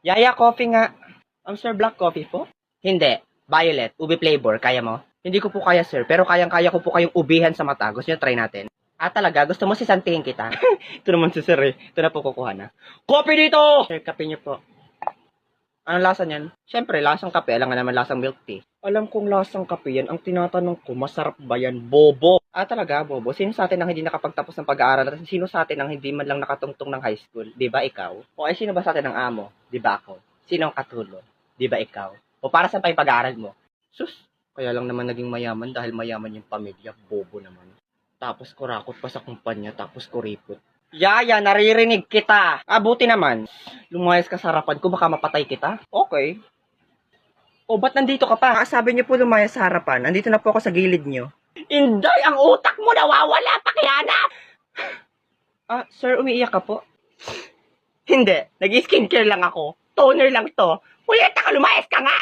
Yaya, coffee nga. Sir, black coffee po? Hindi. Violet, ube flavor. Kaya mo? Hindi ko po kaya, sir. Pero kayang-kaya ko po kayong ubihan sa mata. Gusto nyo try natin? Talaga? Gusto mo sisantihin kita? Ito naman si sir eh. Ito na po kukuha na. Coffee dito! Sir, kape nyo po. Anong lasa niyan? Siyempre, lasang kape. Alam nga naman lasang milk tea. Alam kong lasang kape yan. Ang tinatanong ko, masarap ba yan? Bobo! Talaga, bobo? Sino sa atin ang hindi nakapagtapos ng pag-aaral? At sino sa atin ang hindi man lang nakatungtong ng high school? Di ba ikaw? O ay sino ba sa atin ang amo? Di ba ako? Sino ang katulo? Di ba ikaw? O para saan pa yung pag-aaral mo? Sus! Kaya lang naman naging mayaman dahil mayaman yung pamilya. Bobo naman. Tapos kurakot pa sa kumpanya, tapos kuripot. Yaya, naririnig kita. Buti naman. Lumayas ka sa harapan ko, baka mapatay kita. Okay. O, ba't nandito ka pa? Sabi niyo po lumayas sa harapan. Nandito na po ako sa gilid niyo. Inday, ang utak mo nawawala, pakihanap! Sir, umiiyak ka po? Hindi. Nag-skincare lang ako. Toner lang to. Puyeta ka, lumayas ka nga!